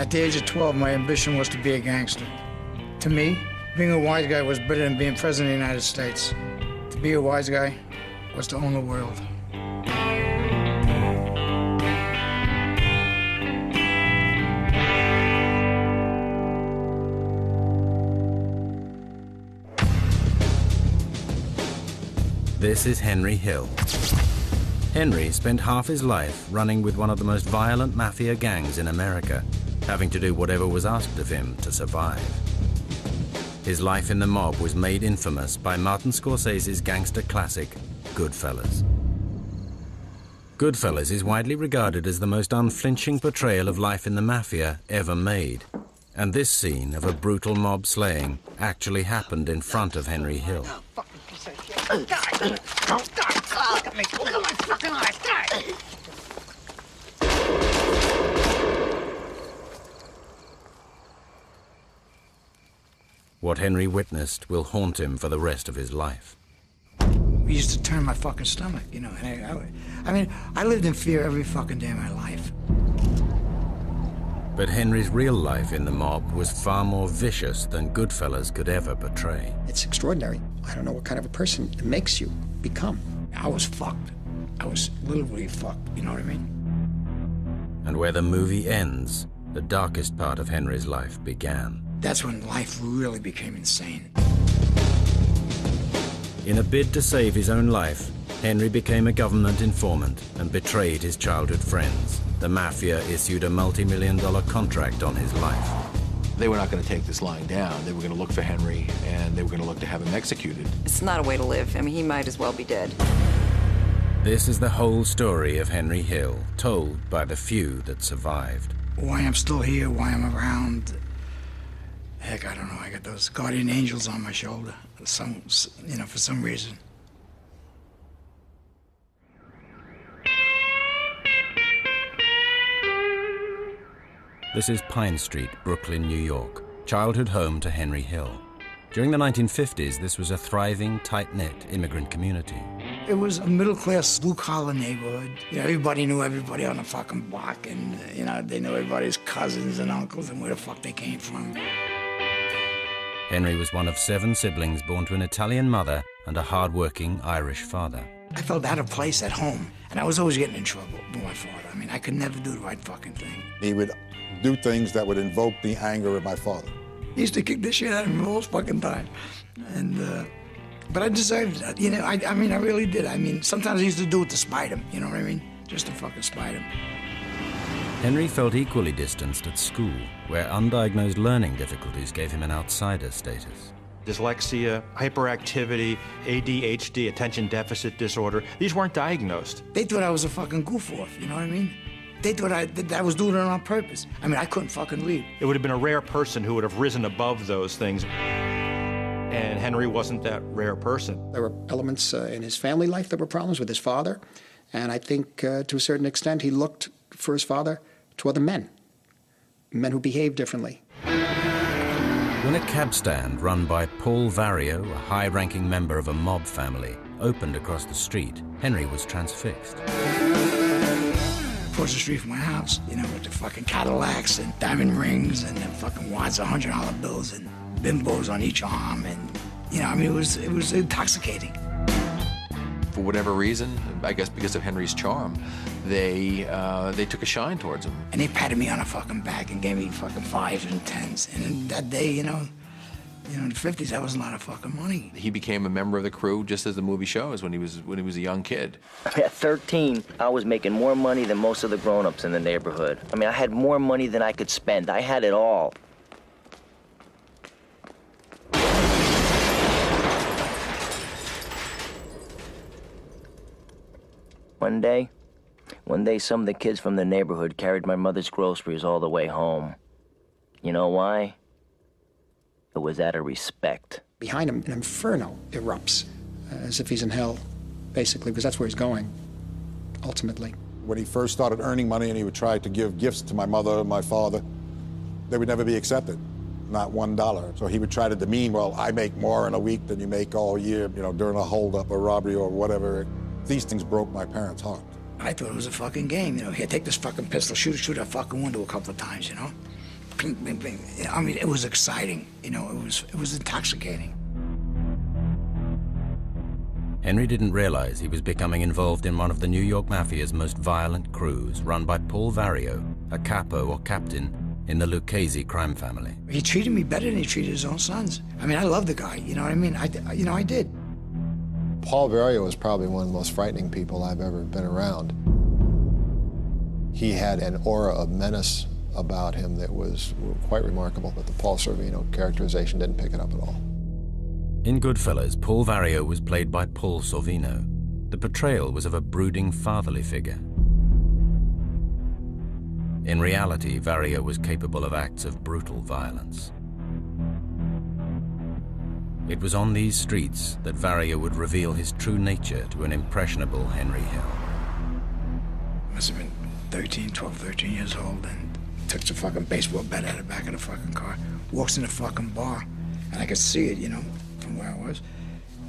At the age of 12, my ambition was to be a gangster. To me, being a wise guy was better than being president of the United States. To be a wise guy was to own the world. This is Henry Hill. Henry spent half his life running with one of the most violent mafia gangs in America, having to do whatever was asked of him to survive. His life in the mob was made infamous by Martin Scorsese's gangster classic, Goodfellas. Goodfellas is widely regarded as the most unflinching portrayal of life in the mafia ever made. And this scene of a brutal mob slaying actually happened in front of Henry Hill. What Henry witnessed will haunt him for the rest of his life. We used to turn my fucking stomach, you know. And I mean, I lived in fear every fucking day of my life. But Henry's real life in the mob was far more vicious than Goodfellas could ever portray. It's extraordinary. I don't know what kind of a person it makes you become. I was fucked. I was literally fucked, you know what I mean? And where the movie ends, the darkest part of Henry's life began. That's when life really became insane. In a bid to save his own life, Henry became a government informant and betrayed his childhood friends. The mafia issued a multi-million-dollar contract on his life. They were not going to take this lying down. They were going to look for Henry, and they were going to look to have him executed. It's not a way to live. I mean, he might as well be dead. This is the whole story of Henry Hill, told by the few that survived. Why I'm still here, why I'm around, heck, I don't know. I got those guardian angels on my shoulder, for some reason. This is Pine Street, Brooklyn, New York, childhood home to Henry Hill. During the 1950s, this was a thriving, tight-knit immigrant community. It was a middle-class, blue-collar neighborhood. You know, everybody knew everybody on the fucking block, and, you know, they knew everybody's cousins and uncles and where the fuck they came from. Henry was one of 7 siblings born to an Italian mother and a hard-working Irish father. I felt out of place at home, and I was always getting in trouble with my father. I mean, I could never do the right fucking thing. He would do things that would invoke the anger of my father. He used to kick the shit out of me all fucking time. And, but I deserved it. You know, I mean, I really did. I mean, sometimes I used to do it to spite him, you know what I mean? Just to fucking spite him. Henry felt equally distanced at school, where undiagnosed learning difficulties gave him an outsider status. Dyslexia, hyperactivity, ADHD, attention deficit disorder, these weren't diagnosed. They thought I was a fucking goof-off, you know what I mean? They thought I was doing it on purpose. I mean, I couldn't fucking read. It would have been a rare person who would have risen above those things. And Henry wasn't that rare person. There were elements in his family life that were problems with his father. And I think, to a certain extent, he looked for his father to other men who behaved differently. When a cab stand run by Paul Vario, a high-ranking member of a mob family, opened across the street, Henry was transfixed. Across the street from my house, you know, with the fucking Cadillacs and diamond rings and then fucking wads of $100 bills and bimbos on each arm, and, you know, I mean, it was intoxicating. For whatever reason, I guess because of Henry's charm, they took a shine towards him. And they patted me on the fucking back and gave me fucking 5s and 10s. And that day, you know, in the 50s, that was a lot of fucking money. He became a member of the crew, just as the movie shows, when he was a young kid. At 13, I was making more money than most of the grown-ups in the neighborhood. I mean, I had more money than I could spend. I had it all. One day, some of the kids from the neighborhood carried my mother's groceries all the way home. You know why? It was out of respect. Behind him, an inferno erupts, as if he's in hell, basically, because that's where he's going, ultimately. When he first started earning money and he would try to give gifts to my mother and my father, they would never be accepted, not $1. So he would try to demean, well, I make more in a week than you make all year, you know, during a holdup or robbery or whatever. These things broke my parents' heart. I thought it was a fucking game, you know. Here, take this fucking pistol, shoot that fucking window a couple of times, you know. clink, clink, clink. I mean, it was exciting. You know, it was intoxicating. Henry didn't realize he was becoming involved in one of the New York Mafia's most violent crews, run by Paul Vario, a capo or captain in the Lucchese crime family. He treated me better than he treated his own sons. I mean, I love the guy, you know what I mean? I did. Paul Vario was probably one of the most frightening people I've ever been around. He had an aura of menace about him that was quite remarkable, but the Paul Sorvino characterization didn't pick it up at all. In Goodfellas, Paul Vario was played by Paul Sorvino. The portrayal was of a brooding fatherly figure. In reality, Vario was capable of acts of brutal violence. It was on these streets that Vario would reveal his true nature to an impressionable Henry Hill. Must have been 12, 13 years old, and took the fucking baseball bat out of the back of the fucking car, walks in the fucking bar, and I could see it, you know, from where I was.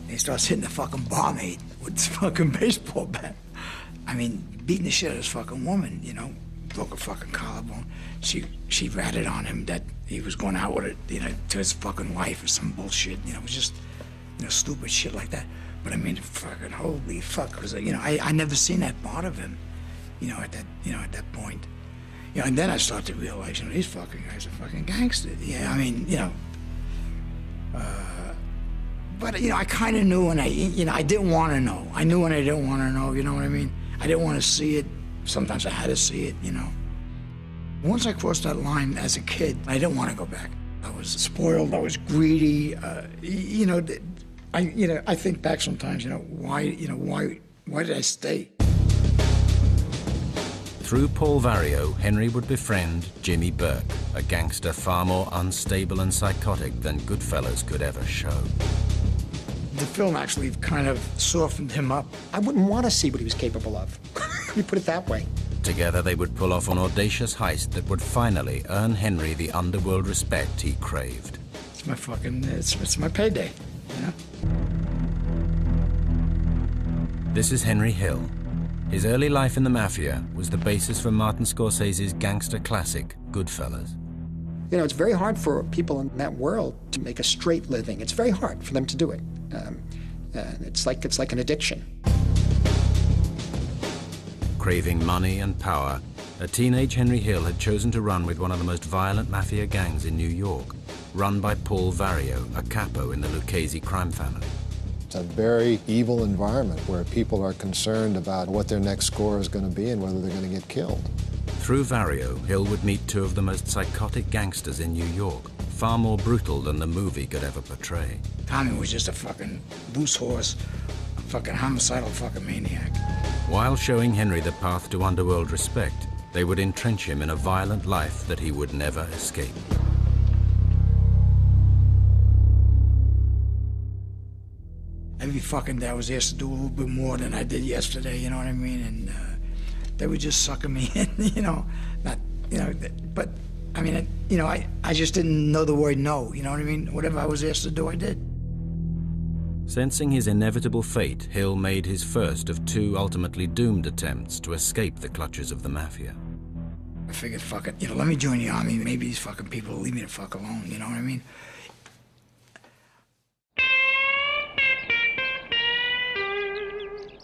And he starts hitting the fucking barmaid with this fucking baseball bat. I mean, beating the shit out of this fucking woman, you know, broke a fucking collarbone. She ratted on him that he was going out with it, you know, to his fucking wife or some bullshit, you know, it was just, you know, stupid shit like that. But I mean, fucking holy fuck, because, you know, I never seen that part of him, you know, at that point. You know, and then I started to realize, you know, these fucking guys are fucking gangsters. Yeah, I mean, you know, but, you know, I kind of knew, and I didn't want to know. I knew when I didn't want to know, you know what I mean? I didn't want to see it. Sometimes I had to see it, you know. Once I crossed that line as a kid, I didn't want to go back. I was spoiled, I was greedy, you know, I think back sometimes, you know, why did I stay? Through Paul Vario, Henry would befriend Jimmy Burke, a gangster far more unstable and psychotic than Goodfellas could ever show. The film actually kind of softened him up. I wouldn't want to see what he was capable of. Let me put it that way. Together they would pull off an audacious heist that would finally earn Henry the underworld respect he craved. It's my fucking, it's my payday, you know? This is Henry Hill. His early life in the Mafia was the basis for Martin Scorsese's gangster classic, Goodfellas. You know, it's very hard for people in that world to make a straight living. It's very hard for them to do it. It's like an addiction. Craving money and power, a teenage Henry Hill had chosen to run with one of the most violent Mafia gangs in New York, run by Paul Vario, a capo in the Lucchese crime family. It's a very evil environment where people are concerned about what their next score is going to be and whether they're going to get killed. Through Vario, Hill would meet two of the most psychotic gangsters in New York, far more brutal than the movie could ever portray. Tommy was just a fucking loose horse, a fucking homicidal fucking maniac. While showing Henry the path to underworld respect, they would entrench him in a violent life that he would never escape. Every fucking day I was asked to do a little bit more than I did yesterday, you know what I mean? And they were just sucking me in, you know, not, you know, but I mean, you know, I just didn't know the word no, you know what I mean? Whatever I was asked to do, I did. Sensing his inevitable fate, Hill made his first of two ultimately doomed attempts to escape the clutches of the Mafia. I figured, fuck it, you know, let me join the army. Maybe these fucking people will leave me the fuck alone, you know what I mean?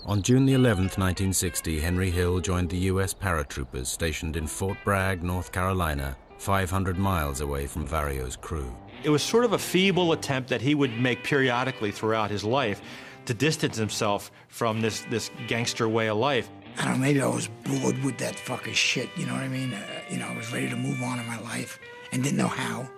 On June the 11th, 1960, Henry Hill joined the U.S. paratroopers stationed in Fort Bragg, North Carolina, 500 miles away from Vario's crew. It was sort of a feeble attempt that he would make periodically throughout his life to distance himself from this gangster way of life. I don't know, maybe I was bored with that fucking shit, you know what I mean? You know, I was ready to move on in my life and didn't know how.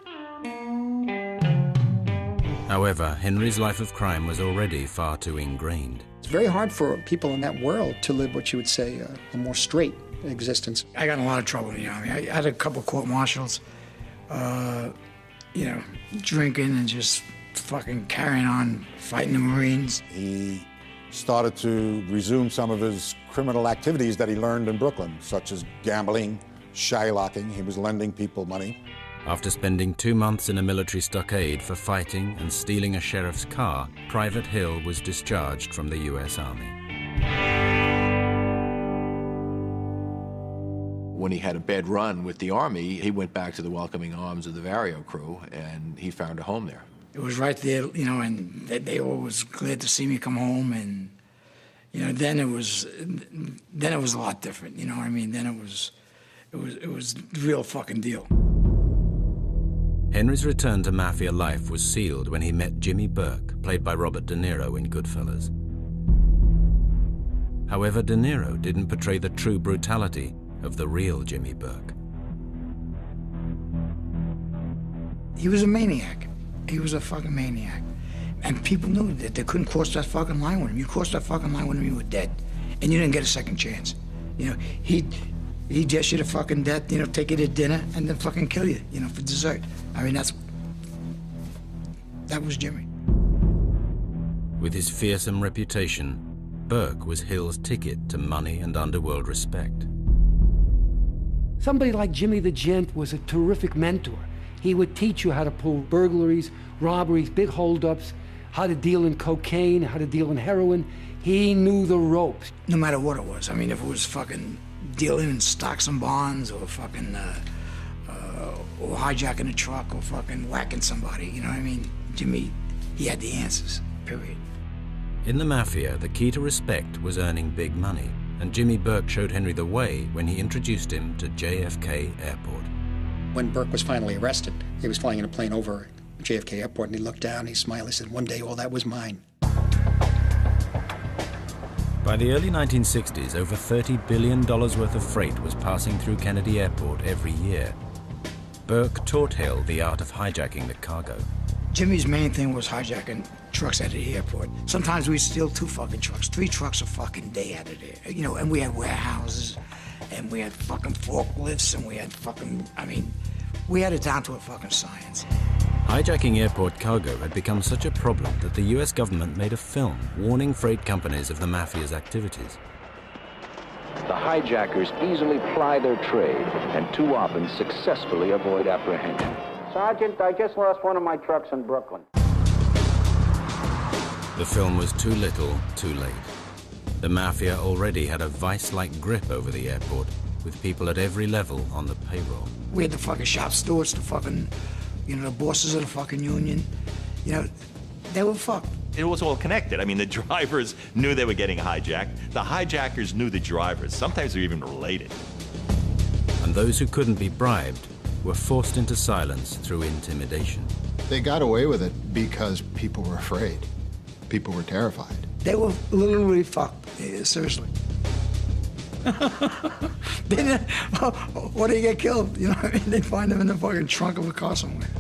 However, Henry's life of crime was already far too ingrained. It's very hard for people in that world to live what you would say a more straight existence. I got in a lot of trouble in the army. I had a couple court-martials, you know, drinking and just fucking carrying on, fighting the Marines. He started to resume some of his criminal activities that he learned in Brooklyn, such as gambling, shylocking. He was lending people money. After spending 2 months in a military stockade for fighting and stealing a sheriff's car, Private Hill was discharged from the U.S. Army. When he had a bad run with the Army, he went back to the welcoming arms of the Vario crew, and he found a home there. It was right there, you know, and they always glad to see me come home, and, you know, then it was a lot different, you know what I mean? Then it was the real fucking deal. Henry's return to mafia life was sealed when he met Jimmy Burke, played by Robert De Niro in Goodfellas. However, De Niro didn't portray the true brutality of the real Jimmy Burke. He was a maniac. He was a fucking maniac. And people knew that they couldn't cross that fucking line with him. You crossed that fucking line with him, you were dead. And you didn't get a second chance. You know, he'd dish you to fucking death, you know, take you to dinner, and then fucking kill you, you know, for dessert. I mean, that was Jimmy. With his fearsome reputation, Burke was Hill's ticket to money and underworld respect. Somebody like Jimmy the Gent was a terrific mentor. He would teach you how to pull burglaries, robberies, big holdups, how to deal in cocaine, how to deal in heroin. He knew the ropes. No matter what it was. I mean, if it was fucking dealing in stocks and bonds, or fucking, or hijacking a truck, or fucking whacking somebody, you know what I mean? Jimmy, he had the answers, period. In the mafia, the key to respect was earning big money, and Jimmy Burke showed Henry the way when he introduced him to JFK Airport. When Burke was finally arrested, he was flying in a plane over JFK Airport, and he looked down, he smiled, he said, "One day all that was mine." By the early 1960s, over $30 billion worth of freight was passing through Kennedy Airport every year. Burke taught Hill the art of hijacking the cargo. Jimmy's main thing was hijacking trucks out of the airport. Sometimes we'd steal 2 fucking trucks, 3 trucks a fucking day out of there. You know, and we had warehouses, and we had fucking forklifts, and we had fucking, I mean, we had it down to a fucking science. Hijacking airport cargo had become such a problem that the US government made a film warning freight companies of the mafia's activities. The hijackers easily ply their trade and too often successfully avoid apprehension. Sergeant, I just lost one of my trucks in Brooklyn. The film was too little, too late. The mafia already had a vice-like grip over the airport, with people at every level on the payroll. We had the fucking shop stewards, the fucking, you know, the bosses of the fucking union. You know, they were fucked. It was all connected. I mean, the drivers knew they were getting hijacked. The hijackers knew the drivers. Sometimes they're even related. And those who couldn't be bribed were forced into silence through intimidation. They got away with it because people were afraid. People were terrified. They were literally fucked, seriously. They didn't, what do you get killed? You know what I mean? They'd find them in the fucking trunk of a car somewhere.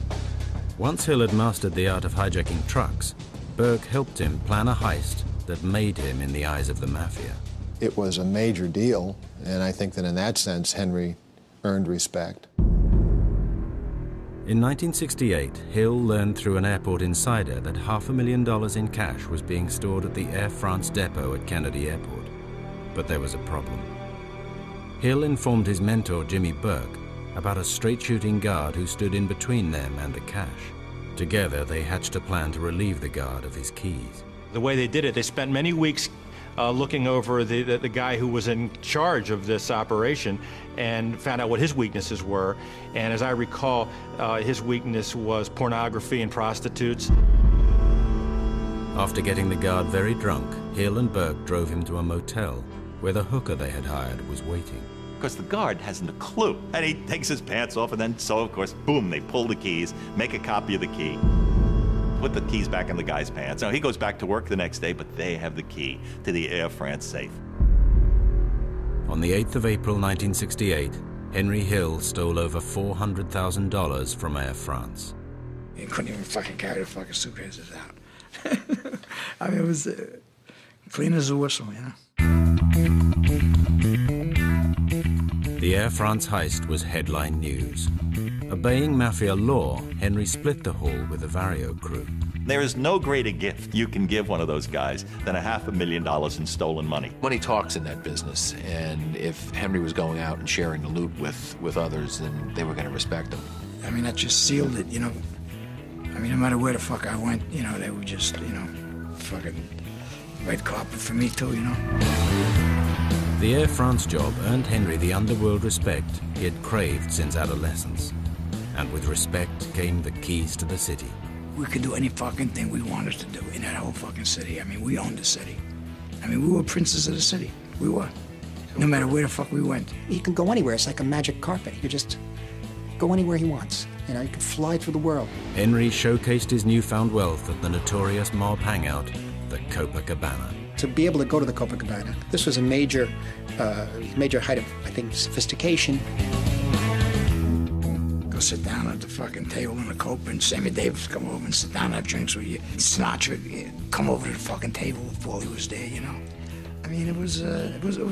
Once Hill had mastered the art of hijacking trucks, Burke helped him plan a heist that made him in the eyes of the mafia. It was a major deal, and I think that in that sense, Henry earned respect. In 1968, Hill learned through an airport insider that $500,000 in cash was being stored at the Air France depot at Kennedy Airport. But there was a problem. Hill informed his mentor, Jimmy Burke, about a straight-shooting guard who stood in between them and the cash. Together, they hatched a plan to relieve the guard of his keys. The way they did it, they spent many weeks looking over the guy who was in charge of this operation and found out what his weaknesses were. And as I recall, his weakness was pornography and prostitutes. After getting the guard very drunk, Hill and Burke drove him to a motel where the hooker they had hired was waiting. Because the guard hasn't a clue. And he takes his pants off, and then so, of course, boom, they pull the keys, make a copy of the key, put the keys back in the guy's pants. Now, he goes back to work the next day, but they have the key to the Air France safe. On the 8th of April 1968, Henry Hill stole over $400,000 from Air France. You couldn't even fucking carry the fucking suitcases out. I mean, it was clean as a whistle, you know? The Air France heist was headline news. Obeying mafia law, Henry split the haul with the Vario crew. There is no greater gift you can give one of those guys than $500,000 in stolen money. Money talks in that business, and if Henry was going out and sharing the loot with others, then they were going to respect him. I mean, that just sealed it, you know? I mean, no matter where the fuck I went, you know, they were just, you know, fucking red carpet for me too, you know? The Air France job earned Henry the underworld respect he had craved since adolescence. And with respect came the keys to the city. We could do any fucking thing we wanted to do in that whole fucking city. I mean, we owned the city. I mean, we were princes of the city. We were. No matter where the fuck we went. He can go anywhere. It's like a magic carpet. He could just go anywhere he wants. You know, he could fly through the world. Henry showcased his newfound wealth at the notorious mob hangout, the Copacabana. To be able to go to the Copacabana, this was a major height of, I think, sophistication. Go sit down at the fucking table in the Copa, and Sammy Davis come over and sit down and have drinks with you. Sinatra come over to the fucking table while he was there, you know. I mean, it was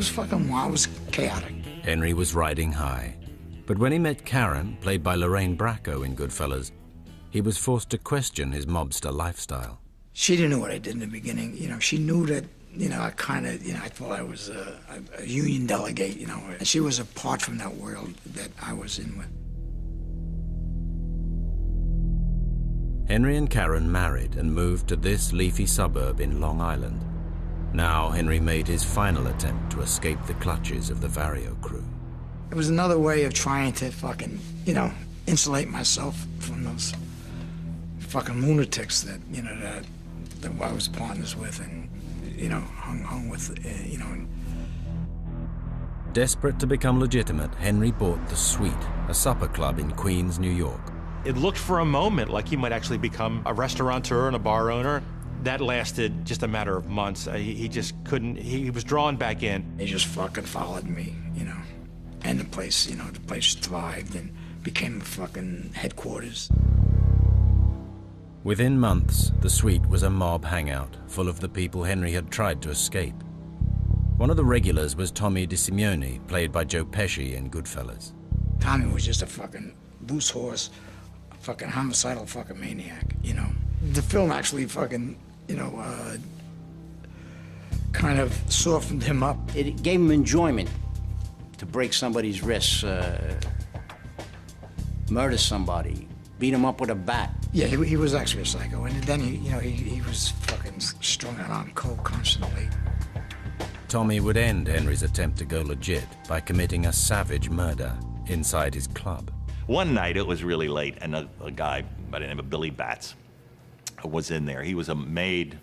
fucking wild. It was chaotic. Henry was riding high. But when he met Karen, played by Lorraine Bracco in Goodfellas, he was forced to question his mobster lifestyle. She didn't know what I did in the beginning. You know, she knew that, you know, I kind of, you know, I thought I was a union delegate, you know. And she was apart from that world that I was in with. Henry and Karen married and moved to this leafy suburb in Long Island. Now Henry made his final attempt to escape the clutches of the Vario crew. It was another way of trying to fucking, you know, insulate myself from those fucking lunatics that, you know, that I was partners with and, you know, hung with, you know. Desperate to become legitimate, Henry bought the Suite, a supper club in Queens, New York. It looked for a moment like he might actually become a restaurateur and a bar owner. That lasted just a matter of months. He just couldn't, he was drawn back in. They just fucking followed me, you know. And the place, you know, the place thrived and became the fucking headquarters. Within months, the Suite was a mob hangout full of the people Henry had tried to escape. One of the regulars was Tommy DeSimeone, played by Joe Pesci in Goodfellas. Tommy was just a fucking loose horse, a fucking homicidal fucking maniac, you know. The film actually fucking, you know, kind of softened him up. It gave him enjoyment to break somebody's wrists, murder somebody, beat him up with a bat. Yeah, he was actually a psycho, and then he was fucking strung out on coke constantly. Tommy would end Henry's attempt to go legit by committing a savage murder inside his club. One night, it was really late, and a guy by the name of Billy Batts was in there. He was a made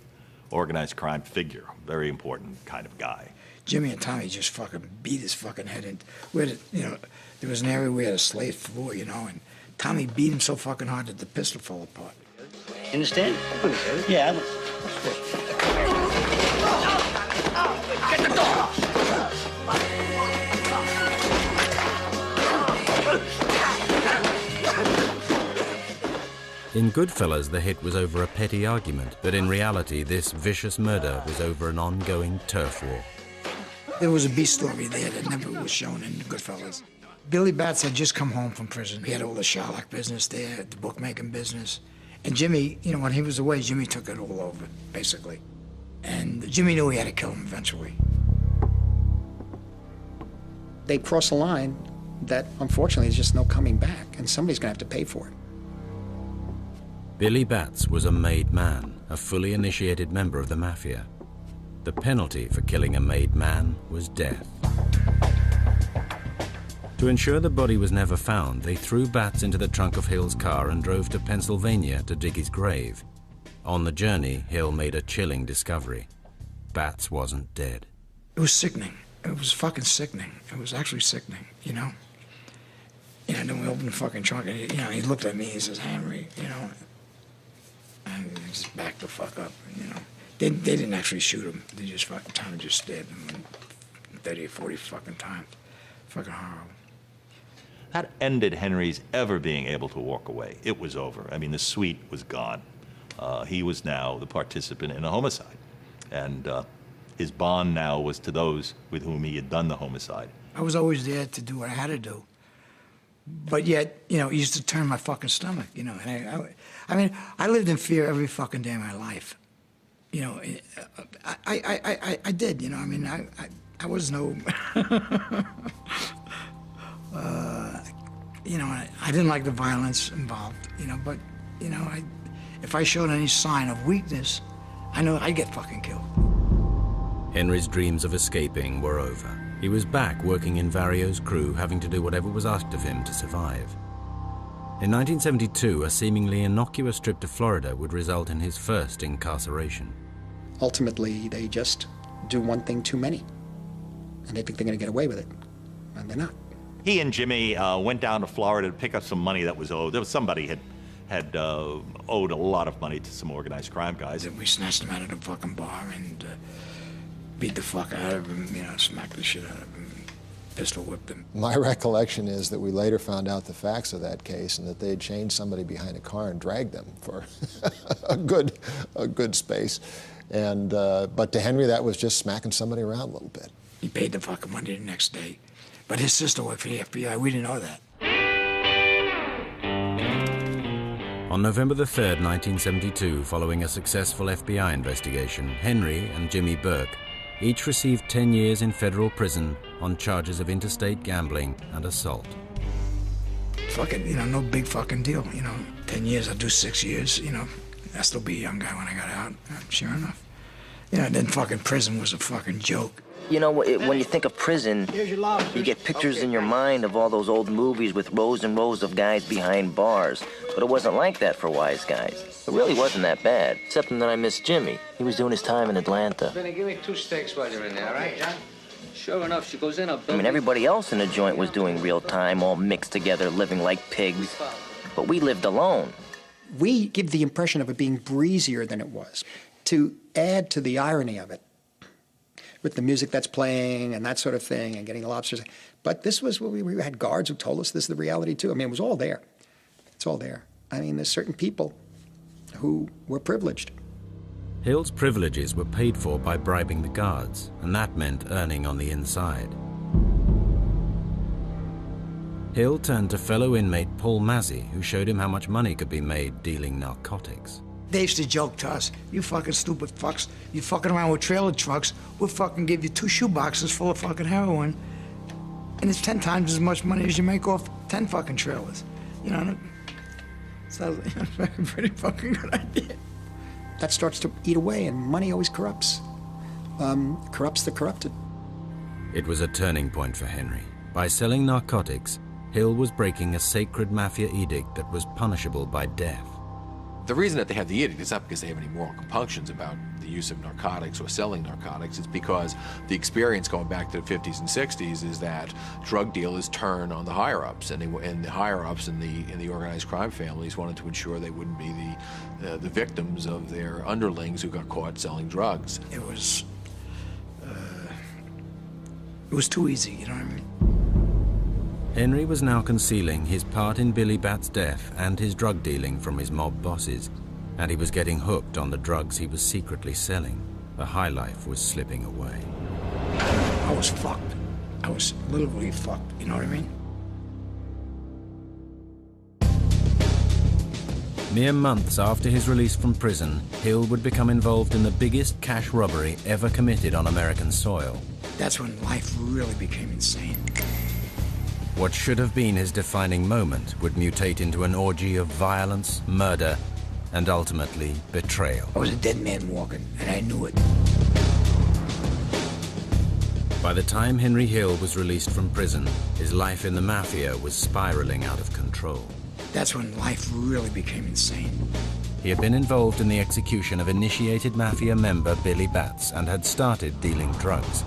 organized crime figure, very important kind of guy. Jimmy and Tommy just fucking beat his fucking head in. We had, you know, there was an area we had a slave floor, you know, and Tommy beat him so fucking hard that the pistol fell apart. You understand? Yeah. Get the door! In Goodfellas, the hit was over a petty argument, but in reality, this vicious murder was over an ongoing turf war. There was a B story there that never was shown in Goodfellas. Billy Batts had just come home from prison. He had all the Sherlock business there, the bookmaking business. And Jimmy, you know, when he was away, Jimmy took it all over, basically. And Jimmy knew he had to kill him eventually. They crossed a line that, unfortunately, there's just no coming back, and somebody's gonna have to pay for it. Billy Batts was a made man, a fully initiated member of the mafia. The penalty for killing a made man was death. To ensure the body was never found, they threw Batts into the trunk of Hill's car and drove to Pennsylvania to dig his grave. On the journey, Hill made a chilling discovery. Batts wasn't dead. It was sickening. It was fucking sickening. It was actually sickening, you know? You know, then we opened the fucking trunk and, you know, he looked at me, he says, Henry, you know, and he just backed the fuck up, you know. They didn't actually shoot him. They just fucking Tommy just stabbed him 30 or 40 fucking times. Fucking horrible. That ended Henry's ever being able to walk away. It was over. I mean, the Suite was gone. He was now the participant in a homicide. And his bond now was to those with whom he had done the homicide. I was always there to do what I had to do. But yet, you know, it used to turn my fucking stomach, you know. And I mean, I lived in fear every fucking day of my life. You know, I did, you know. I mean, I was no... you know, I didn't like the violence involved, you know, but, you know, if I showed any sign of weakness, I know I'd get fucking killed. Henry's dreams of escaping were over. He was back working in Vario's crew, having to do whatever was asked of him to survive. In 1972, a seemingly innocuous trip to Florida would result in his first incarceration. Ultimately, they just do one thing too many, and they think they're going to get away with it, and they're not. He and Jimmy went down to Florida to pick up some money that was owed. There was somebody had owed a lot of money to some organized crime guys. We snatched him out of the fucking bar and beat the fuck out of him, you know, smacked the shit out of him, pistol whipped him. My recollection is that we later found out the facts of that case and that they had chained somebody behind a car and dragged them for a good space. And but to Henry, that was just smacking somebody around a little bit. He paid the fucking money the next day. But his sister worked for the FBI. We didn't know that. On November the 3rd, 1972, following a successful FBI investigation, Henry and Jimmy Burke each received 10 years in federal prison on charges of interstate gambling and assault. Fucking, you know, no big fucking deal, you know. 10 years, I'll do 6 years, you know. I'll still be a young guy when I got out, sure enough. You know, then fucking prison was a fucking joke. You know, when you think of prison, you get pictures in your mind of all those old movies with rows and rows of guys behind bars. But it wasn't like that for Wise Guys. It really wasn't that bad, except that I missed Jimmy. He was doing his time in Atlanta. Benny, give me 2 steaks while you're in there, all right, John? Sure enough, she goes in a building. I mean, everybody else in the joint was doing real time, all mixed together, living like pigs. But we lived alone. We give the impression of it being breezier than it was. To add to the irony of it, with the music that's playing and that sort of thing and getting the lobsters. But this was, we had guards who told us this is the reality too. I mean, it was all there. It's all there. I mean, there's certain people who were privileged. Hill's privileges were paid for by bribing the guards, and that meant earning on the inside. Hill turned to fellow inmate Paul Mazzy, who showed him how much money could be made dealing narcotics. They used to joke to us, you fucking stupid fucks, you fucking around with trailer trucks, we'll fucking give you 2 shoeboxes full of fucking heroin, and it's 10 times as much money as you make off 10 fucking trailers. You know, sounds like a pretty fucking good idea. That starts to eat away, and money always corrupts. Corrupts the corrupted. It was a turning point for Henry. By selling narcotics, Hill was breaking a sacred mafia edict that was punishable by death. The reason that they have the edict is not because they have any moral compunctions about the use of narcotics or selling narcotics. It's because the experience going back to the 50s and 60s is that drug dealers turn on the higher-ups, and the higher-ups in the organized crime families wanted to ensure they wouldn't be the victims of their underlings who got caught selling drugs. It was too easy, you know what I mean? Henry was now concealing his part in Billy Bat's death and his drug dealing from his mob bosses, and he was getting hooked on the drugs he was secretly selling. The high life was slipping away. I was fucked. I was literally fucked, you know what I mean? Mere months after his release from prison, Hill would become involved in the biggest cash robbery ever committed on American soil. That's when life really became insane. What should have been his defining moment would mutate into an orgy of violence, murder, and ultimately betrayal. I was a dead man walking, and I knew it. By the time Henry Hill was released from prison, his life in the mafia was spiraling out of control. That's when life really became insane. He had been involved in the execution of initiated mafia member Billy Batts and had started dealing drugs.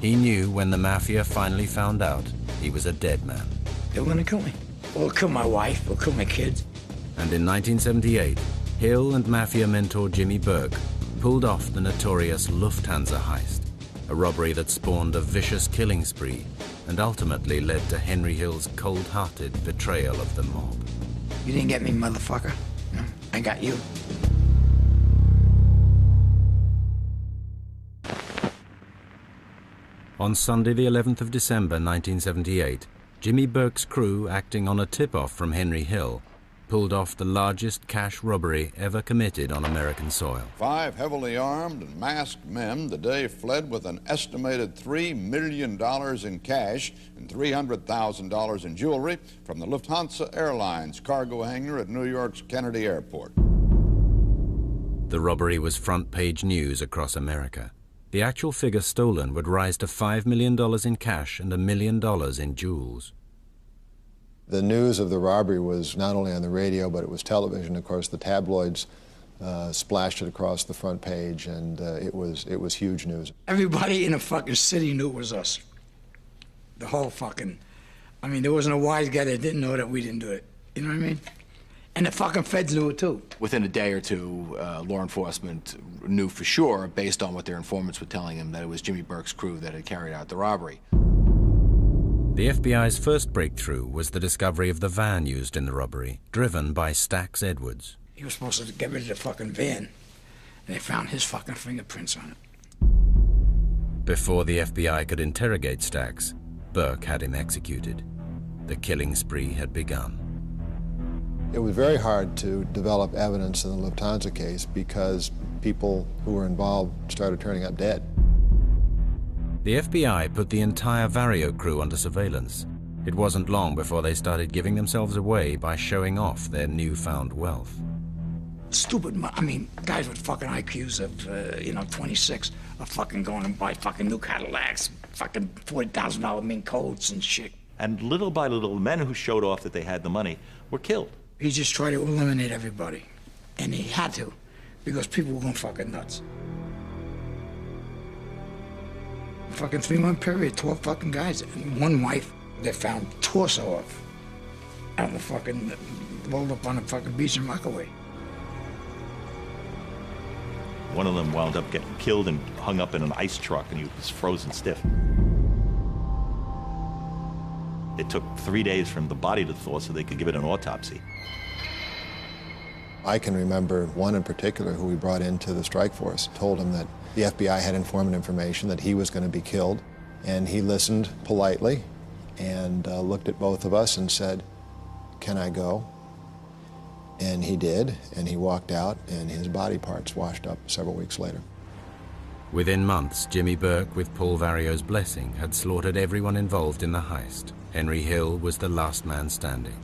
He knew when the mafia finally found out, he was a dead man. They were gonna kill me. Or kill my wife, or kill my kids. And in 1978, Hill and mafia mentor Jimmy Burke pulled off the notorious Lufthansa heist, a robbery that spawned a vicious killing spree and ultimately led to Henry Hill's cold-hearted betrayal of the mob. You didn't get me, motherfucker. No, I got you. On Sunday, the 11th of December, 1978, Jimmy Burke's crew, acting on a tip-off from Henry Hill, pulled off the largest cash robbery ever committed on American soil. 5 heavily armed and masked men today fled with an estimated $3 million in cash and $300,000 in jewelry from the Lufthansa Airlines cargo hangar at New York's Kennedy Airport. The robbery was front-page news across America. the actual figure stolen would rise to $5 million in cash and $1 million in jewels. The news of the robbery was not only on the radio, but it was television. Of course, the tabloids splashed it across the front page, and it was huge news. Everybody in the fucking city knew it was us. The whole fucking, I mean, there wasn't a wise guy that didn't know that we didn't do it. You know what I mean? And the fucking feds knew it too. Within a day or two, law enforcement knew for sure, based on what their informants were telling them, that it was Jimmy Burke's crew that had carried out the robbery. The FBI's first breakthrough was the discovery of the van used in the robbery, driven by Stax Edwards. He was supposed to get rid of the fucking van, and they found his fucking fingerprints on it. Before the FBI could interrogate Stax, Burke had him executed. The killing spree had begun. It was very hard to develop evidence in the Lufthansa case because people who were involved started turning up dead. The FBI put the entire Vario crew under surveillance. It wasn't long before they started giving themselves away by showing off their newfound wealth. Stupid, I mean, guys with fucking IQs of, 26 are fucking going and buy fucking new Cadillacs, fucking $40,000 mink coats and shit. And little by little, men who showed off that they had the money were killed. He just tried to eliminate everybody. And he had to, because people were going fucking nuts. Fucking 3-month period, 12 fucking guys. And one wife, they found torso of out in the fucking, rolled up on the fucking beach in Rockaway. One of them wound up getting killed and hung up in an ice truck, and he was frozen stiff. It took 3 days for the body to thaw so they could give it an autopsy. I can remember one in particular who we brought into the strike force, told him that the FBI had informant information that he was going to be killed, and he listened politely and looked at both of us and said, "Can I go?" And he did, and he walked out, and his body parts washed up several weeks later. Within months, Jimmy Burke, with Paul Vario's blessing, had slaughtered everyone involved in the heist. Henry Hill was the last man standing.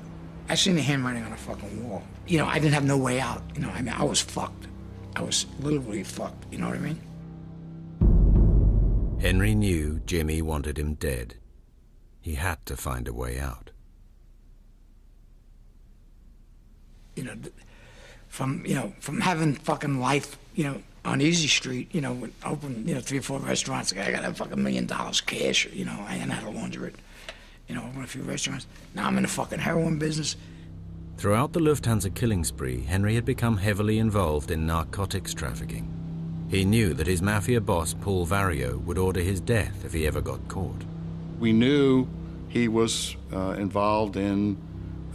I seen the handwriting on the fucking wall. I didn't have no way out. I was fucked. I was literally fucked, you know what I mean? Henry knew Jimmy wanted him dead. He had to find a way out. From having fucking life, on Easy Street, open, 3 or 4 restaurants. I got a fucking $1 million cash, I didn't know how to launder it. Open a few restaurants. Now I'm in the fucking heroin business. Throughout the Lufthansa killing spree, Henry had become heavily involved in narcotics trafficking. He knew that his mafia boss, Paul Vario, would order his death if he ever got caught. We knew he was involved in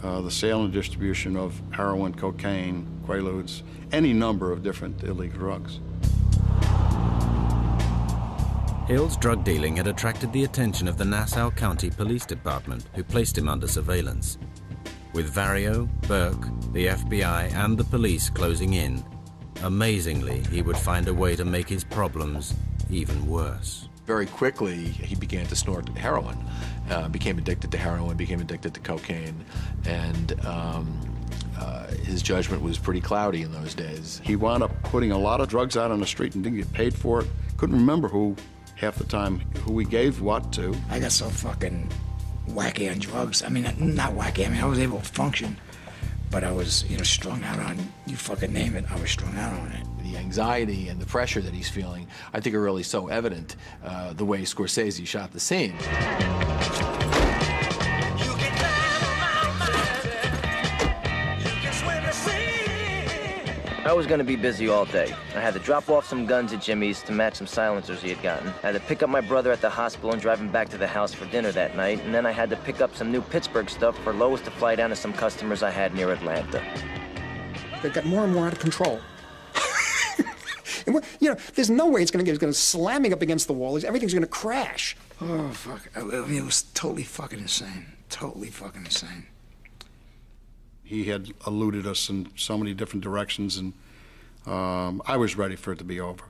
the sale and distribution of heroin, cocaine, quaaludes, any number of different illegal drugs. Hill's drug dealing had attracted the attention of the Nassau County Police Department, who placed him under surveillance. With Vario, Burke, the FBI, and the police closing in, amazingly, he would find a way to make his problems even worse. Very quickly, he began to snort heroin, became addicted to heroin, became addicted to cocaine, and his judgment was pretty cloudy in those days. He wound up putting a lot of drugs out on the street and didn't get paid for it. Couldn't remember half the time who he gave what to. I got so fucking wacky on drugs. I mean, not wacky. I was able to function, but I was, strung out on, you fucking name it, I was strung out on it. The anxiety and the pressure that he's feeling, I think are really so evident the way Scorsese shot the scene. I was going to be busy all day. I had to drop off some guns at Jimmy's to match some silencers he had gotten. I had to pick up my brother at the hospital and drive him back to the house for dinner that night. And then I had to pick up some new Pittsburgh stuff for Lois to fly down to some customers I had near Atlanta. They got more and more out of control. And there's no way it's going to slamming up against the wall. Everything's going to crash. Oh, fuck. It was totally fucking insane. Totally fucking insane. He had eluded us in so many different directions, and I was ready for it to be over.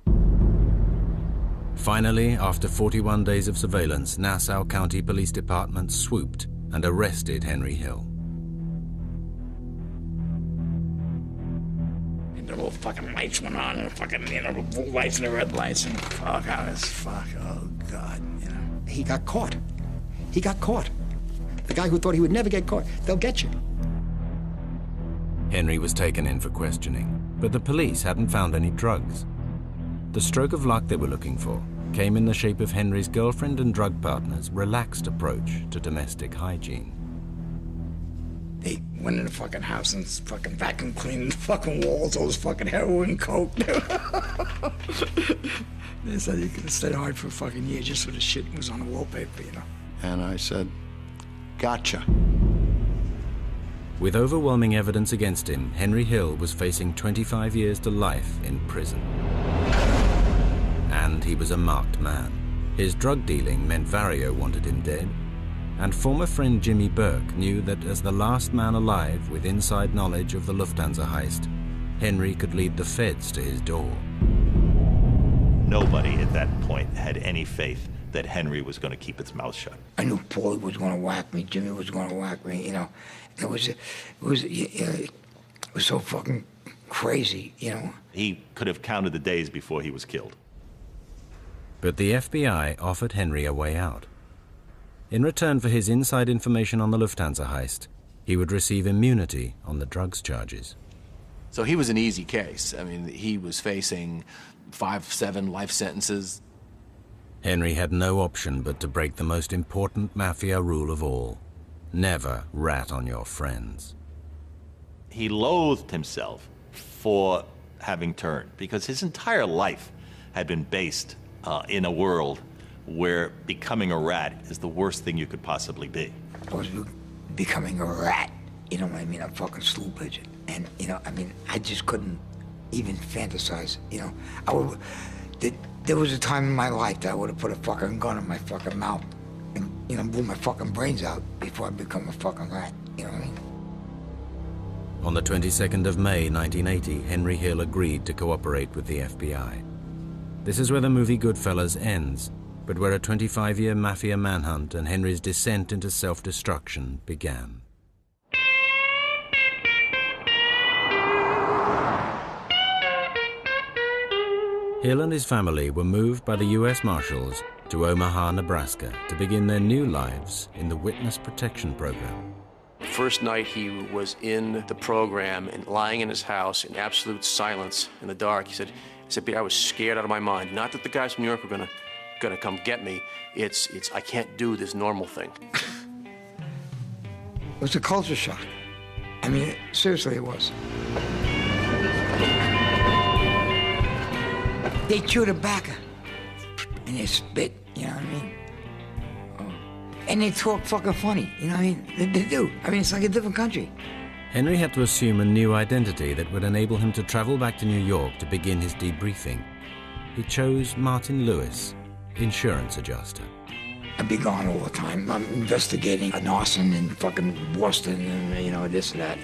Finally, after 41 days of surveillance, Nassau County Police Department swooped and arrested Henry Hill. the little fucking lights went on, and the fucking, the blue lights and the red lights, and fuck, oh God, He got caught. He got caught. The guy who thought he would never get caught, they'll get you. Henry was taken in for questioning, but the police hadn't found any drugs. The stroke of luck they were looking for came in the shape of Henry's girlfriend and drug partner's relaxed approach to domestic hygiene. They went in the fucking house and fucking vacuum cleaned the fucking walls, all this fucking heroin, coke. They said you could have stayed hard for a fucking year just so the shit was on the wallpaper, And I said, gotcha. With overwhelming evidence against him, Henry Hill was facing 25 years to life in prison. And he was a marked man. His drug dealing meant Vario wanted him dead, and former friend Jimmy Burke knew that as the last man alive with inside knowledge of the Lufthansa heist, Henry could lead the feds to his door. Nobody at that point had any faith that Henry was going to keep his mouth shut. I knew Paulie was going to whack me, Jimmy was going to whack me, It was so fucking crazy, He could have counted the days before he was killed. But the FBI offered Henry a way out. In return for his inside information on the Lufthansa heist, he would receive immunity on the drugs charges. So he was an easy case. I mean, he was facing 5-7 life sentences. Henry had no option but to break the most important mafia rule of all: never rat on your friends. He loathed himself for having turned, because his entire life had been based in a world where becoming a rat is the worst thing you could possibly be. I was becoming a rat, you know what I mean? A fucking stool pigeon. And, I just couldn't even fantasize, There was a time in my life that I would have put a fucking gun in my fucking mouth and, blew my fucking brains out before I become a fucking rat, you know what I mean? On the 22nd of May 1980, Henry Hill agreed to cooperate with the FBI. This is where the movie Goodfellas ends, but where a 25-year mafia manhunt and Henry's descent into self-destruction began. Hill and his family were moved by the U.S. Marshals to Omaha, Nebraska, to begin their new lives in the Witness Protection Program. First night he was in the program and lying in his house in absolute silence in the dark, he said, I was scared out of my mind. Not that the guys from New York were gonna come get me. It's I can't do this normal thing. It was a culture shock. I mean, seriously, it was. They chew tobacco and they spit, you know what I mean? And they talk fucking funny, you know what I mean? They do. I mean, it's like a different country. Henry had to assume a new identity that would enable him to travel back to New York to begin his debriefing. He chose Martin Lewis, insurance adjuster. I'd be gone all the time. I'm investigating an arson in fucking Boston and, this and that,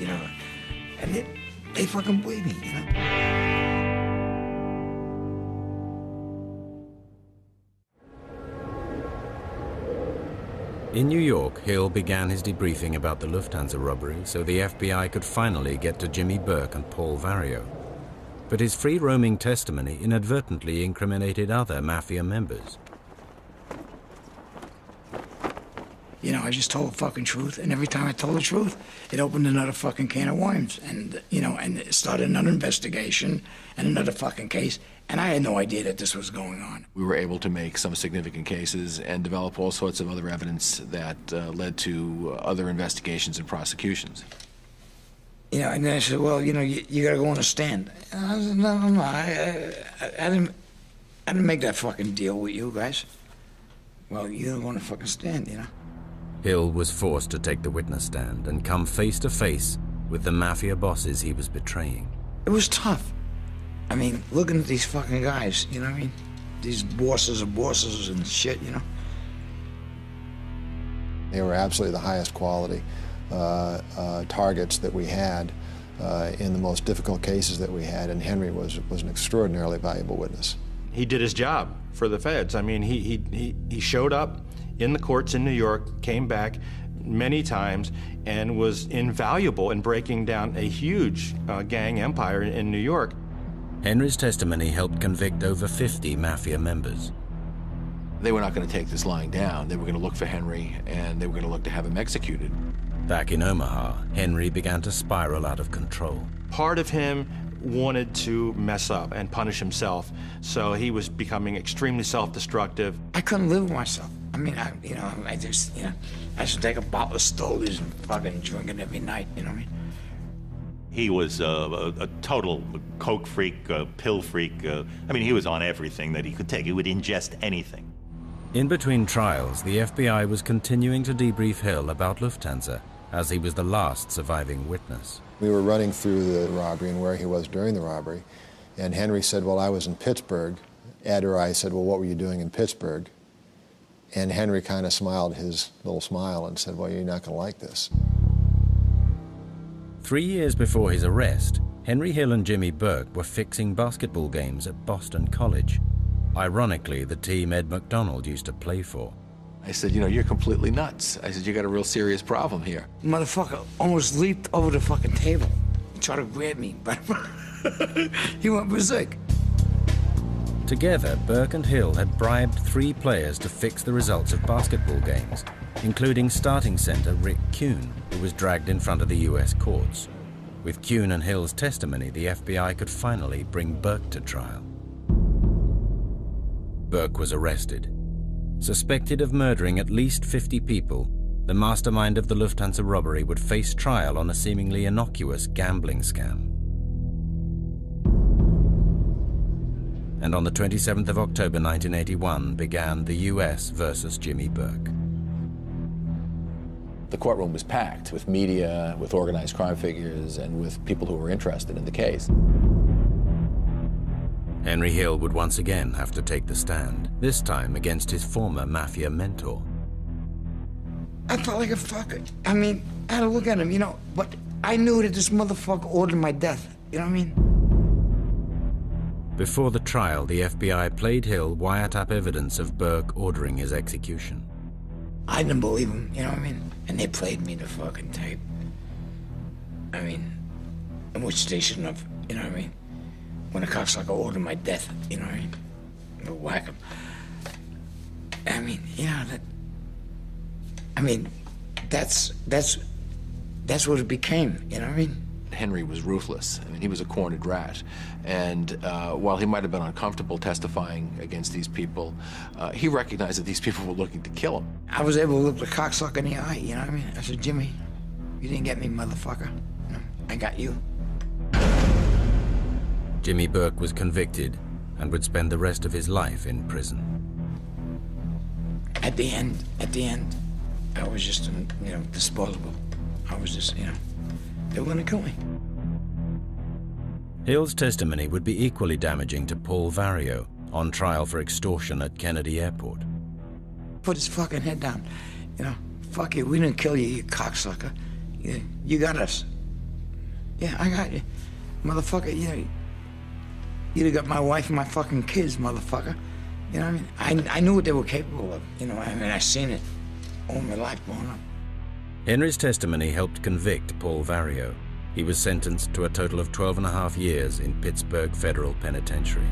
And they fucking believe me, In New York, Hill began his debriefing about the Lufthansa robbery so the FBI could finally get to Jimmy Burke and Paul Vario. But his free-roaming testimony inadvertently incriminated other mafia members. I just told the fucking truth, and every time I told the truth, it opened another fucking can of worms, and, and it started another investigation and another fucking case, and I had no idea that this was going on. We were able to make some significant cases and develop all sorts of other evidence that led to other investigations and prosecutions. And then I said, well, you gotta go on a stand. And I said, no, I didn't make that fucking deal with you guys. Well, you don't want to fucking stand, Hill was forced to take the witness stand and come face to face with the mafia bosses he was betraying. It was tough. I mean, looking at these fucking guys, you know what I mean? These bosses of bosses and shit, They were absolutely the highest quality targets that we had in the most difficult cases that we had, and Henry was an extraordinarily valuable witness. He did his job for the feds. I mean, he showed up in the courts in New York, came back, many times and was invaluable in breaking down a huge gang empire in New York. Henry's testimony helped convict over 50 mafia members. They were not going to take this lying down. They were going to look for Henry, and they were going to look to have him executed. Back in Omaha, Henry began to spiral out of control. Part of him wanted to mess up and punish himself, so he was becoming extremely self-destructive. I couldn't live with myself. I mean, I should take a bottle of Stolies and fucking drink it every night, you know what I mean? He was a total coke freak, pill freak. I mean, he was on everything that he could take. He would ingest anything. In between trials, the FBI was continuing to debrief Hill about Lufthansa, as he was the last surviving witness. We were running through the robbery and where he was during the robbery, and Henry said, well, I was in Pittsburgh. Ed or I said, well, what were you doing in Pittsburgh? And Henry kind of smiled his little smile and said, well, you're not going to like this. 3 years before his arrest, Henry Hill and Jimmy Burke were fixing basketball games at Boston College. Ironically, the team Ed McDonald used to play for. I said, you know, you're completely nuts. I said, you got a real serious problem here. Motherfucker almost leaped over the fucking table. He tried to grab me, but he went berserk. Together, Burke and Hill had bribed 3 players to fix the results of basketball games, including starting center Rick Kuhn, who was dragged in front of the U.S. courts. With Kuhn and Hill's testimony, the FBI could finally bring Burke to trial. Burke was arrested. Suspected of murdering at least 50 people, the mastermind of the Lufthansa robbery would face trial on a seemingly innocuous gambling scam. And on the 27th of October 1981 began the U.S. versus Jimmy Burke. The courtroom was packed with media, with organized crime figures, and with people who were interested in the case. Henry Hill would once again have to take the stand, this time against his former mafia mentor. I felt like a fucker. I mean, I had to look at him, you know, but I knew that this motherfucker ordered my death, you know what I mean? Before the trial, the FBI played Hill wiretap evidence of Burke ordering his execution. I didn't believe him, you know what I mean? And they played me the fucking tape. I mean, which they shouldn't have, you know what I mean? When a cocksucker ordered my death, you know what I mean? They'll whack him. I mean, you know, that's what it became, you know what I mean? Henry was ruthless. I mean, he was a cornered rat. And while he might have been uncomfortable testifying against these people, he recognized that these people were looking to kill him. I was able to look the cocksucker in the eye, you know what I mean? I said, Jimmy, you didn't get me, motherfucker. No, I got you. Jimmy Burke was convicted and would spend the rest of his life in prison. At the end, I was just, you know, disposable. I was just, you know, they were gonna kill me. Hill's testimony would be equally damaging to Paul Vario, on trial for extortion at Kennedy Airport. Put his fucking head down. You know, fuck you, we didn't kill you, you cocksucker. You got us. Yeah, I got you. Motherfucker, you know, you'd have got my wife and my fucking kids, motherfucker. You know what I mean? I knew what they were capable of. You know, I mean, I seen it all my life growing up. Henry's testimony helped convict Paul Vario. He was sentenced to a total of 12.5 years in Pittsburgh Federal Penitentiary.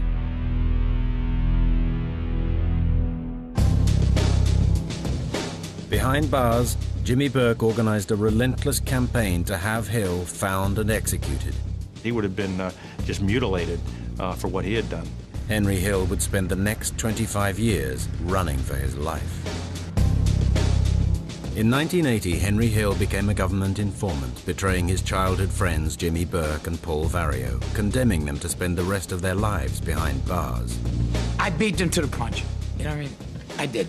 Behind bars, Jimmy Burke organized a relentless campaign to have Hill found and executed. He would have been just mutilated for what he had done. Henry Hill would spend the next 25 years running for his life. In 1980, Henry Hill became a government informant, betraying his childhood friends Jimmy Burke and Paul Vario, condemning them to spend the rest of their lives behind bars. I beat them to the punch. You know what I mean? I did.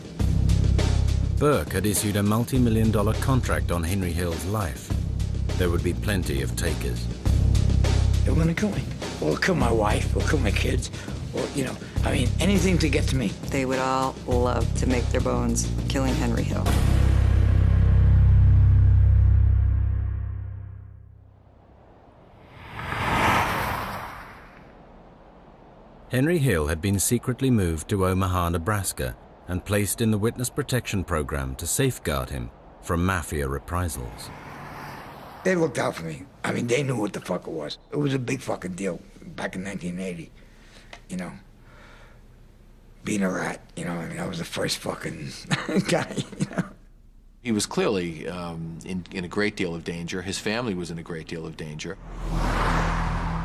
Burke had issued a multi-million-dollar contract on Henry Hill's life. There would be plenty of takers. They were gonna kill me. Or kill my wife, or kill my kids, or, you know, I mean, anything to get to me. They would all love to make their bones killing Henry Hill. Henry Hill had been secretly moved to Omaha, Nebraska, and placed in the Witness Protection Program to safeguard him from mafia reprisals. They looked out for me. I mean, they knew what the fuck it was. It was a big fucking deal back in 1980, you know. Being a rat, you know, I mean, I was the first fucking guy, you know. He was clearly in a great deal of danger. His family was in a great deal of danger.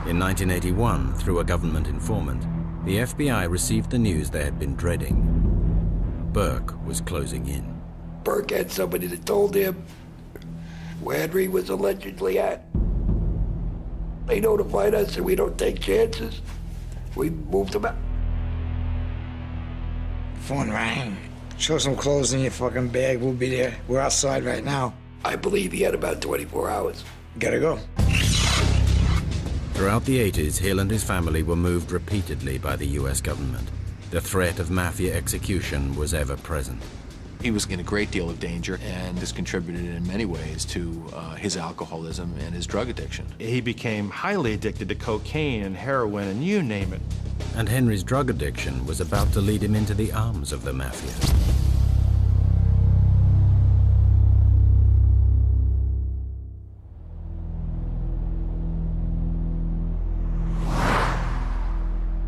In 1981, through a government informant, the FBI received the news they had been dreading. Burke was closing in. Burke had somebody that told him where Henry was allegedly at. They notified us and we don't take chances. We moved him out. Phone rang. Show some clothes in your fucking bag, we'll be there. We're outside right now. I believe he had about 24 hours. Gotta go. Throughout the 80s, Hill and his family were moved repeatedly by the US government. The threat of mafia execution was ever present. He was in a great deal of danger, and this contributed in many ways to his alcoholism and his drug addiction. He became highly addicted to cocaine and heroin and you name it. And Henry's drug addiction was about to lead him into the arms of the mafia.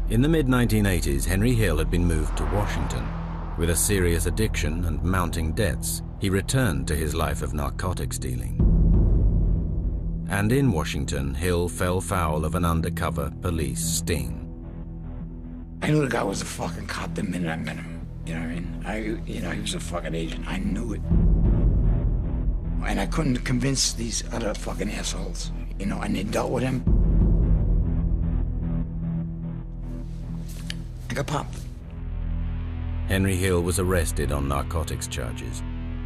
In the mid-1980s, Henry Hill had been moved to Washington. With a serious addiction and mounting debts, he returned to his life of narcotics dealing. And in Washington, Hill fell foul of an undercover police sting. I knew the guy was a fucking cop the minute I met him. You know what I mean? He was a fucking agent. I knew it. And I couldn't convince these other fucking assholes, you know, and they dealt with him. I got popped. Henry Hill was arrested on narcotics charges.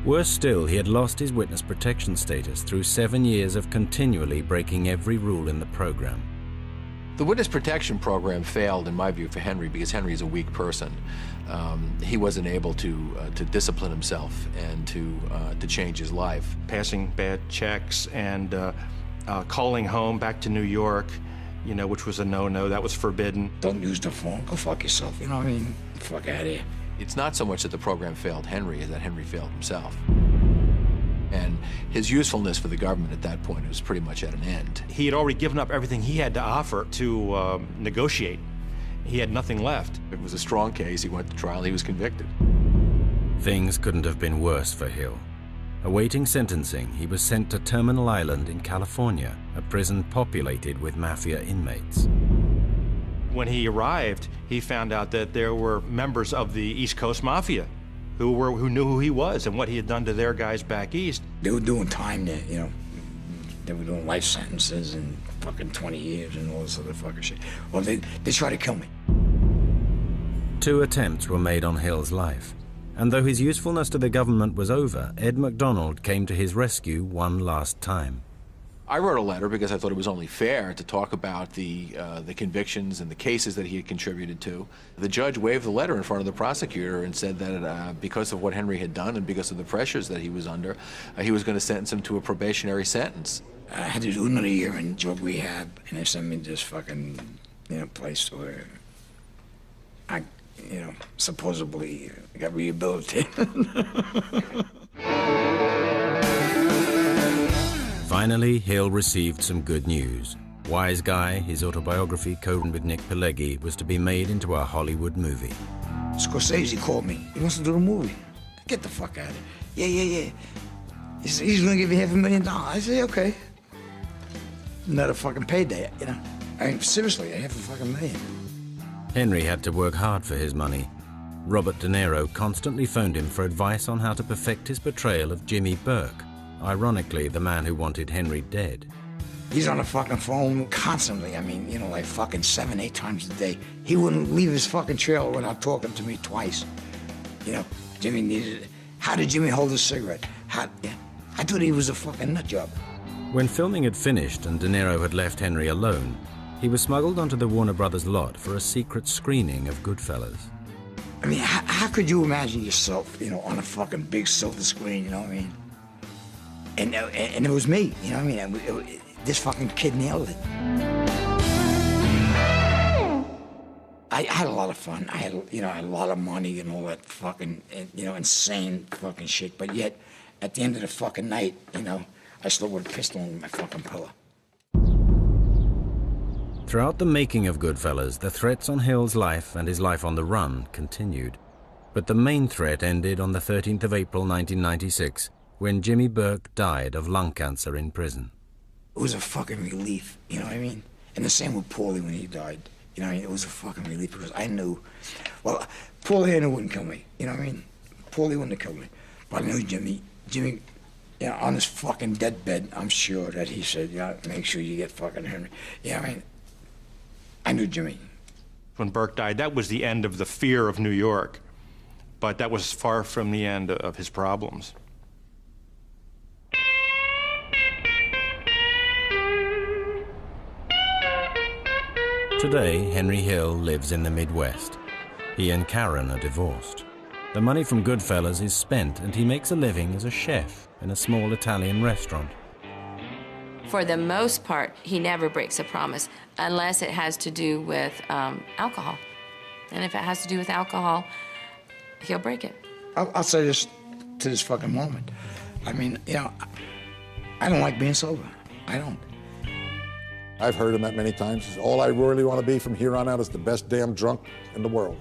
Worse still, he had lost his witness protection status through 7 years of continually breaking every rule in the program. The witness protection program failed, in my view, for Henry because Henry is a weak person. He wasn't able to discipline himself and to change his life. Passing bad checks and calling home back to New York, you know, which was a no-no. That was forbidden. Don't use the phone. Go fuck yourself. You know what I mean? Fuck out of here. It's not so much that the program failed Henry as that Henry failed himself. And his usefulness for the government at that point was pretty much at an end. He had already given up everything he had to offer to negotiate. He had nothing left. It was a strong case. He went to trial. He was convicted. Things couldn't have been worse for Hill. Awaiting sentencing, he was sent to Terminal Island in California, a prison populated with mafia inmates. When he arrived, he found out that there were members of the East Coast Mafia who knew who he was and what he had done to their guys back east. They were doing time there, you know. They were doing life sentences and fucking 20 years and all this other fucking shit. Well, they tried to kill me. 2 attempts were made on Hill's life. And though his usefulness to the government was over, Ed McDonald came to his rescue one last time. I wrote a letter because I thought it was only fair to talk about the convictions and the cases that he had contributed to. The judge waved the letter in front of the prosecutor and said that because of what Henry had done and because of the pressures that he was under, he was going to sentence him to a probationary sentence. I had to do another year in drug rehab, and they sent me to this fucking, you know, place where I, you know, supposedly got rehabilitated. Finally, Hill received some good news. Wise Guy, his autobiography, co-written with Nick Pileggi, was to be made into a Hollywood movie. Scorsese called me. He wants to do the movie. Get the fuck out of here. Yeah. He said, he's gonna give you $500,000. I said, okay. Another fucking payday, you know. I mean, seriously, $500,000. Henry had to work hard for his money. Robert De Niro constantly phoned him for advice on how to perfect his portrayal of Jimmy Burke, ironically the man who wanted Henry dead. He's on the fucking phone constantly. I mean, you know, like fucking 7, 8 times a day. He wouldn't leave his fucking trailer without talking to me twice. You know, Jimmy needed it. How did Jimmy hold a cigarette? I thought he was a fucking nut job. When filming had finished and De Niro had left Henry alone, he was smuggled onto the Warner Brothers lot for a secret screening of Goodfellas. I mean, how could you imagine yourself, you know, on a fucking big silver screen, you know what I mean? And it was me, you know what I mean? This fucking kid nailed it. I had a lot of fun. I had, you know, a lot of money and all that fucking, you know, insane fucking shit. But yet, at the end of the fucking night, you know, I slept with a pistol in my fucking pillow. Throughout the making of Goodfellas, the threats on Hill's life and his life on the run continued. But the main threat ended on the 13th of April 1996, when Jimmy Burke died of lung cancer in prison. It was a fucking relief, you know what I mean? And the same with Paulie when he died. You know what I mean? It was a fucking relief because I knew, well, Paulie I knew wouldn't kill me, you know what I mean? Paulie wouldn't have killed me. But I knew Jimmy, you know, on his fucking deathbed, I'm sure that he said, yeah, make sure you get fucking Henry. You know what I mean? I knew Jimmy. When Burke died, that was the end of the fear of New York, but that was far from the end of his problems. Today, Henry Hill lives in the Midwest. He and Karen are divorced. The money from Goodfellas is spent, and he makes a living as a chef in a small Italian restaurant. For the most part, he never breaks a promise unless it has to do with alcohol. And if it has to do with alcohol, he'll break it. I'll say this to this fucking moment. I mean, you know, I don't like being sober. I don't. I've heard him that many times. All I really want to be from here on out is the best damn drunk in the world.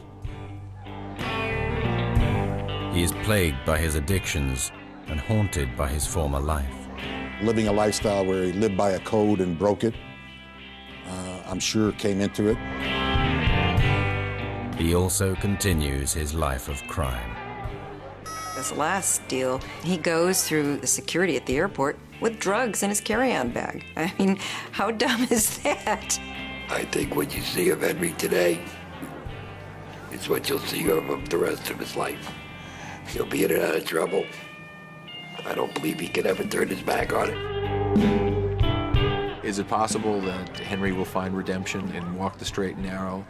He is plagued by his addictions and haunted by his former life. Living a lifestyle where he lived by a code and broke it, I'm sure came into it. He also continues his life of crime. This last deal, he goes through the security at the airport with drugs in his carry-on bag. I mean, how dumb is that? I think what you see of Henry today is what you'll see of him the rest of his life. He'll be in and out of trouble. I don't believe he can ever turn his back on it. Is it possible that Henry will find redemption and walk the straight and narrow?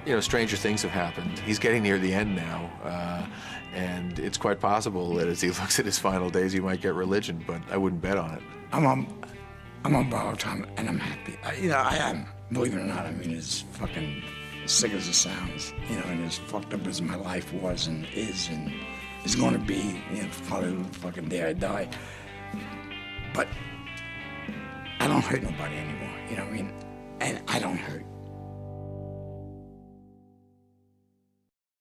You know, stranger things have happened. He's getting near the end now, and it's quite possible that as he looks at his final days, he might get religion, but I wouldn't bet on it. I'm on borrowed time, and I'm happy. You know, I am, believe it or not. I mean, as fucking sick as it sounds, you know, and as fucked up as my life was and is going to be, you know, probably the fucking day I die. But I don't hurt nobody anymore, you know what I mean? And I don't hurt.